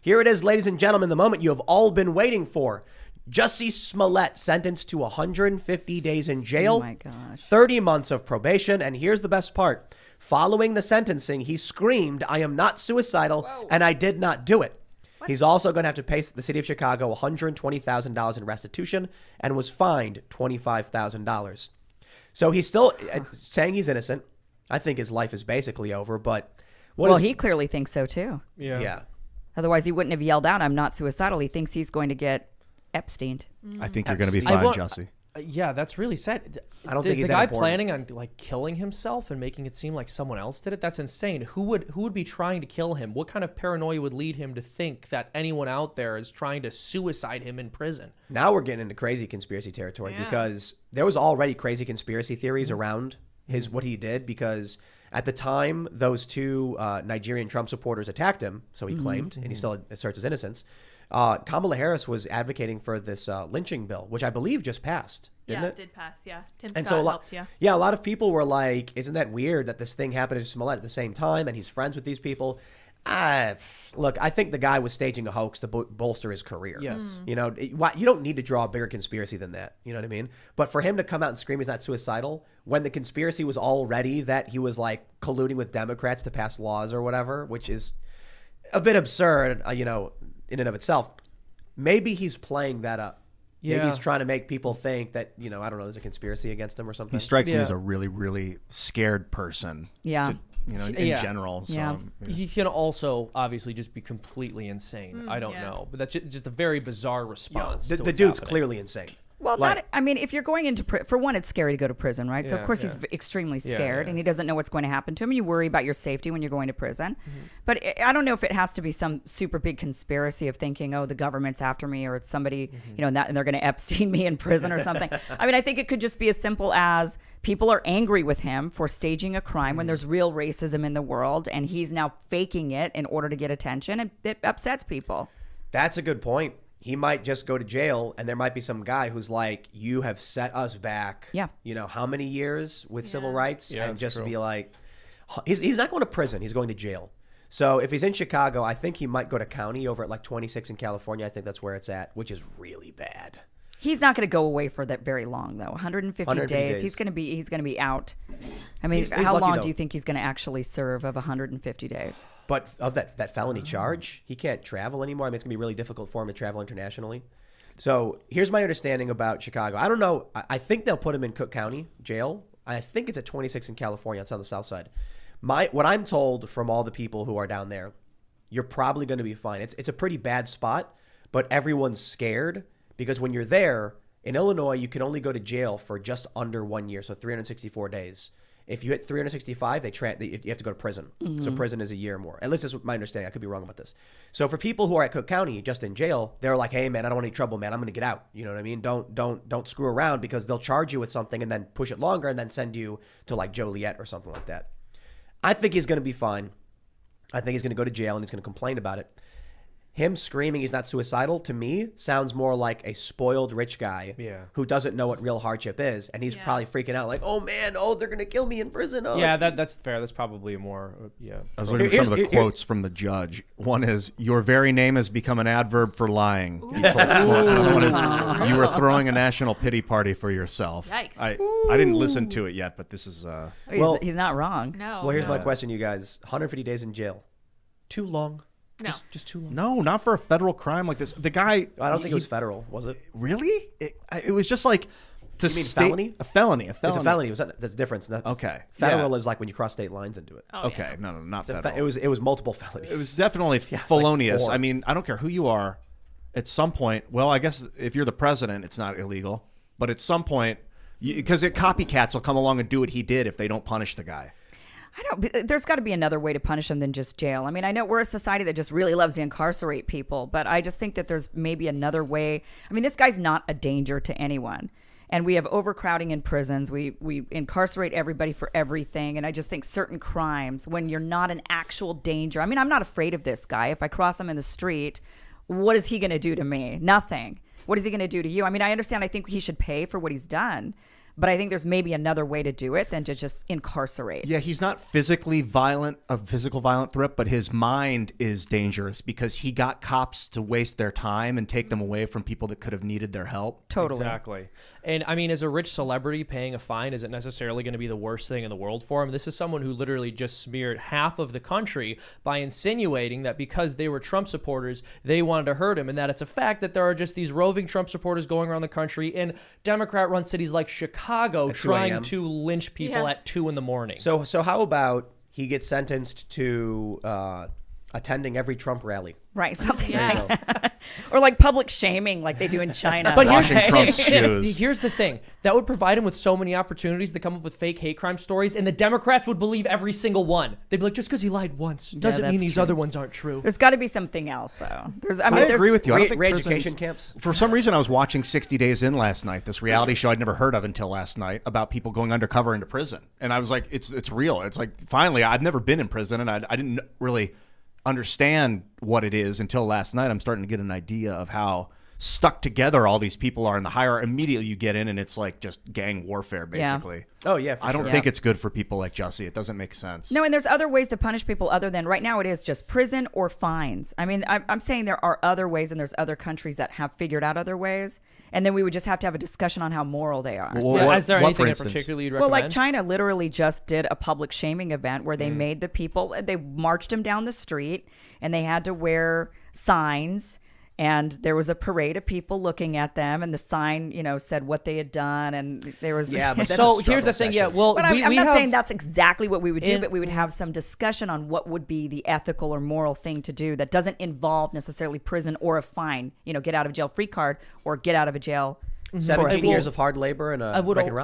Here it is, ladies and gentlemen, the moment you have all been waiting for. Jussie Smollett sentenced to 150 days in jail, Oh my gosh. 30 months of probation, and here's the best part. Following the sentencing, he screamed, "I am not suicidal, and I did not do it." He's also going to have to pay the city of Chicago $120,000 in restitution and was fined $25,000. So he's still saying he's innocent. I think his life is basically over, but He clearly thinks so too. Yeah. Otherwise, he wouldn't have yelled out, "I'm not suicidal." He thinks he's going to get Epsteined. I think you're going to be fine, Jussie. Yeah, that's really sad. I don't think he's the that guy important. planning on like killing himself and making it seem like someone else did it? That's insane. Who would be trying to kill him? What kind of paranoia would lead him to think that anyone out there is trying to suicide him in prison? Now we're getting into crazy conspiracy territory because there was already crazy conspiracy theories around what he did, because at the time those two Nigerian Trump supporters attacked him, so he claimed, and he still asserts his innocence. Kamala Harris was advocating for this lynching bill, which I believe just passed, didn't it? It did pass, yeah. Tim And Scott so helped, yeah. a lot of people were like, isn't that weird that this thing happened to Smollett at the same time and he's friends with these people? Look, I think the guy was staging a hoax to bolster his career. Yes. You know, you don't need to draw a bigger conspiracy than that. You know what I mean? But for him to come out and scream he's not suicidal when the conspiracy was already that he was like colluding with Democrats to pass laws or whatever, which is a bit absurd, in and of itself. Maybe he's playing that up. Yeah. Maybe he's trying to make people think that, I don't know, there's a conspiracy against him or something. He strikes me as a really, really scared person. Yeah. In general. So, Yeah. He can also obviously just be completely insane. I don't know, but that's just a very bizarre response. The to what's dude's happening. clearly insane. Well, if you're going into for one, it's scary to go to prison, right? So of Yeah, course yeah. he's extremely scared, yeah. and he doesn't know what's going to happen to him. You worry about your safety when you're going to prison. But I don't know if it has to be some super big conspiracy of thinking, oh, the government's after me, or it's somebody, and they're going to Epstein me in prison or something. I mean, I think it could just be as simple as people are angry with him for staging a crime when there's real racism in the world, and he's now faking it in order to get attention, and it upsets people. That's a good point. He might just go to jail, and there might be some guy who's like, you have set us back, how many years with civil rights? Yeah, and that's just true. be like, he's not going to prison. He's going to jail. So if he's in Chicago, I think he might go to county over at like 26 in California. I think that's where it's at, which is really bad. He's not going to go away for that very long, though. 150 days. He's going to be out. I mean, He's how lucky, long though. do you think he's going to actually serve of 150 days? But of that felony charge, he can't travel anymore. I mean, it's going to be really difficult for him to travel internationally. So here's my understanding about Chicago. I don't know. I think they'll put him in Cook County jail. I think it's at 26 in California. It's on the south side. What I'm told from all the people who are down there, you're probably going to be fine. It's a pretty bad spot, but everyone's scared because when you're there, in Illinois, you can only go to jail for just under 1 year, so 364 days. If you hit 365, you have to go to prison. So prison is a year or more. At least that's my understanding. I could be wrong about this. So for people who are at Cook County, just in jail, they're like, hey, man, I don't want any trouble, man. I'm going to get out. You know what I mean? Don't screw around because they'll charge you with something and then push it longer and then send you to like Joliet or something like that. I think he's going to be fine. I think he's going to go to jail and he's going to complain about it. Him screaming he's not suicidal, to me, sounds more like a spoiled rich guy who doesn't know what real hardship is. And he's probably freaking out like, oh, man, they're going to kill me in prison. Oh. Yeah, that's fair. That's probably more, I was looking at some of the quotes from the judge. One is, your very name has become an adverb for lying. He told Smollett. Another one is, you were throwing a national pity party for yourself. Yikes. I didn't listen to it yet, but this is... He's not wrong. No. Well, here's my question, you guys. 150 days in jail. Too long? No. Just too long. No, not for a federal crime like this. The guy... I don't think it was federal, was it? Really? It was just like... You mean felony? A felony. It's a felony. That's a difference. Okay. Federal is like when you cross state lines and do it. Oh, Okay, yeah. no, not It's a federal. it was multiple felonies. It was definitely it's like felonious. 4. I mean, I don't care who you are. At some point, well, I guess if you're the president, it's not illegal. But at some point, because copycats will come along and do what he did if they don't punish the guy. There's got to be another way to punish him than just jail. I mean, I know we're a society that just really loves to incarcerate people, but I just think that there's maybe another way. I mean, this guy's not a danger to anyone. And we have overcrowding in prisons. We incarcerate everybody for everything. And I just think certain crimes, when you're not an actual danger. I mean, I'm not afraid of this guy. If I cross him in the street, what is he going to do to me? Nothing. What is he going to do to you? I mean, I understand. I think he should pay for what he's done. But I think there's maybe another way to do it than to just incarcerate. Yeah, he's not physically violent, a physical violent threat, but his mind is dangerous because he got cops to waste their time and take them away from people that could have needed their help. Totally. Exactly. And I mean, as a rich celebrity, paying a fine isn't necessarily going to be the worst thing in the world for him. This is someone who literally just smeared half of the country by insinuating that because they were Trump supporters, they wanted to hurt him, and that it's a fact that there are just these roving Trump supporters going around the country in Democrat-run cities like Chicago At 2 trying a.m. to lynch people at 2 in the morning. So how about he gets sentenced to attending every Trump rally? Right, something There you like go. that. Or like public shaming like they do in China. But Washing Trump's shoes. here's the thing. That would provide him with so many opportunities to come up with fake hate crime stories, and the Democrats would believe every single one. They'd be like, just because he lied once doesn't mean that's these true. other ones aren't true. There's got to be something else, though. I agree with you. I don't think Re-education prisons- camps. For some reason, I was watching 60 Days In last night, this reality show I'd never heard of until last night about people going undercover into prison. And I was like, it's real. It's like, finally, I've never been in prison, and I didn't really understand what it is until last night. I'm starting to get an idea of how stuck together all these people are in the higher. Immediately you get in and it's like just gang warfare, basically. Oh, yeah, for I don't sure. think it's good for people like Jussie. It doesn't make sense. No, and there's other ways to punish people other than right now it is just prison or fines. I mean, I'm saying there are other ways, and there's other countries that have figured out other ways, and then we would just have to have a discussion on how moral they are. Well, Yeah, is there what, anything for in instance? particular you'd Well, recommend? like China literally just did a public shaming event where they made the people, they marched them down the street and they had to wear signs, and there was a parade of people looking at them, and the sign, said what they had done, and there was Yeah, but that's so a here's the struggle thing. Yeah, session. well, But I'm we not have, saying that's exactly what we would do, In- but we would have some discussion on what would be the ethical or moral thing to do that doesn't involve necessarily prison or a fine, get out of jail free card or get out of a jail. 17 for a years of hard labor and a I would wreck and